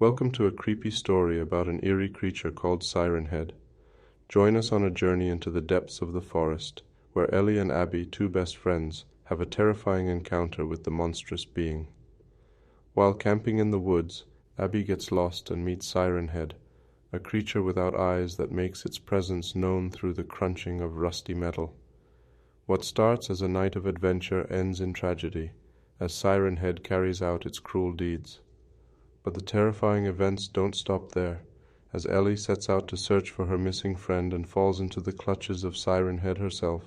Welcome to a creepy story about an eerie creature called Siren Head. Join us on a journey into the depths of the forest, where Ellie and Abby, two best friends, have a terrifying encounter with the monstrous being. While camping in the woods, Abby gets lost and meets Siren Head, a creature without eyes that makes its presence known through the crunching of rusty metal. What starts as a night of adventure ends in tragedy, as Siren Head carries out its cruel deeds. But the terrifying events don't stop there, as Ellie sets out to search for her missing friend and falls into the clutches of Siren Head herself.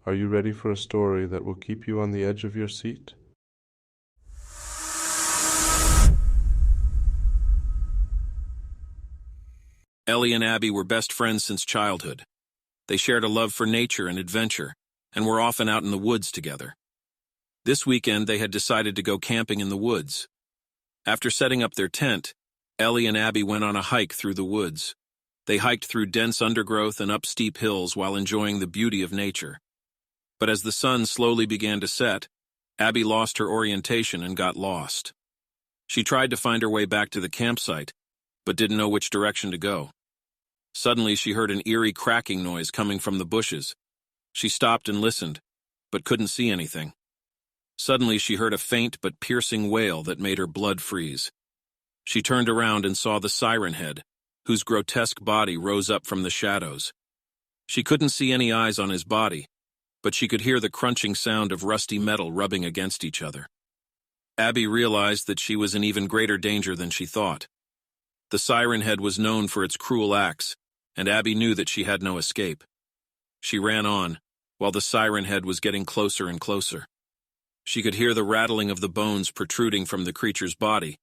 Are you ready for a story that will keep you on the edge of your seat? Ellie and Abby were best friends since childhood. They shared a love for nature and adventure, and were often out in the woods together. This weekend they had decided to go camping in the woods. After setting up their tent, Ellie and Abby went on a hike through the woods. They hiked through dense undergrowth and up steep hills while enjoying the beauty of nature. But as the sun slowly began to set, Abby lost her orientation and got lost. She tried to find her way back to the campsite, but didn't know which direction to go. Suddenly she heard an eerie cracking noise coming from the bushes. She stopped and listened, but couldn't see anything. Suddenly she heard a faint but piercing wail that made her blood freeze. She turned around and saw the Siren Head, whose grotesque body rose up from the shadows. She couldn't see any eyes on his body, but she could hear the crunching sound of rusty metal rubbing against each other. Abby realized that she was in even greater danger than she thought. The Siren Head was known for its cruel acts, and Abby knew that she had no escape. She ran on, while the Siren Head was getting closer and closer. She could hear the rattling of the bones protruding from the creature's body,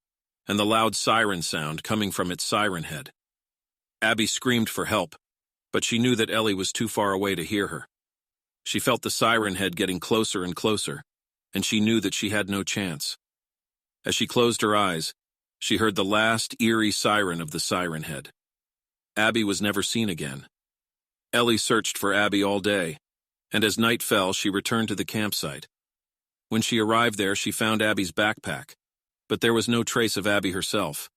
and the loud siren sound coming from its siren head. Abby screamed for help, but she knew that Ellie was too far away to hear her. She felt the Siren Head getting closer and closer, and she knew that she had no chance. As she closed her eyes, she heard the last eerie siren of the Siren Head. Abby was never seen again. Ellie searched for Abby all day, and as night fell, she returned to the campsite. When she arrived there, she found Abby's backpack, but there was no trace of Abby herself.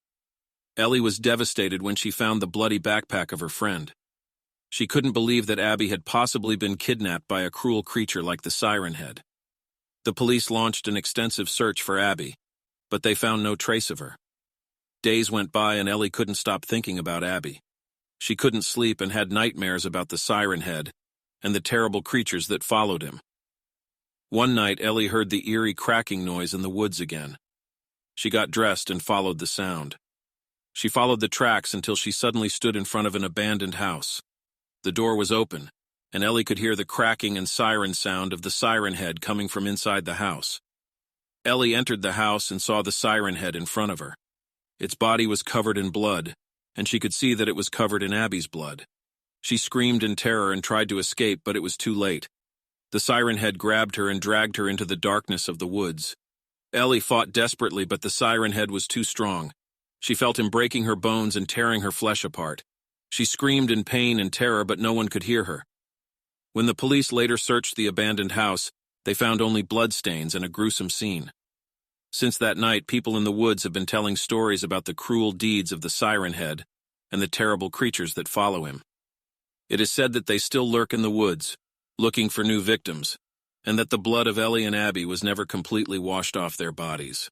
Ellie was devastated when she found the bloody backpack of her friend. She couldn't believe that Abby had possibly been kidnapped by a cruel creature like the Siren Head. The police launched an extensive search for Abby, but they found no trace of her. Days went by and Ellie couldn't stop thinking about Abby. She couldn't sleep and had nightmares about the Siren Head and the terrible creatures that followed him. One night, Ellie heard the eerie cracking noise in the woods again. She got dressed and followed the sound. She followed the tracks until she suddenly stood in front of an abandoned house. The door was open, and Ellie could hear the cracking and siren sound of the Siren Head coming from inside the house. Ellie entered the house and saw the Siren Head in front of her. Its body was covered in blood, and she could see that it was covered in Abby's blood. She screamed in terror and tried to escape, but it was too late. The Siren Head grabbed her and dragged her into the darkness of the woods. Ellie fought desperately, but the Siren Head was too strong. She felt him breaking her bones and tearing her flesh apart. She screamed in pain and terror, but no one could hear her. When the police later searched the abandoned house, they found only bloodstains and a gruesome scene. Since that night, people in the woods have been telling stories about the cruel deeds of the Siren Head and the terrible creatures that follow him. It is said that they still lurk in the woods, looking for new victims, and that the blood of Ellie and Abby was never completely washed off their bodies.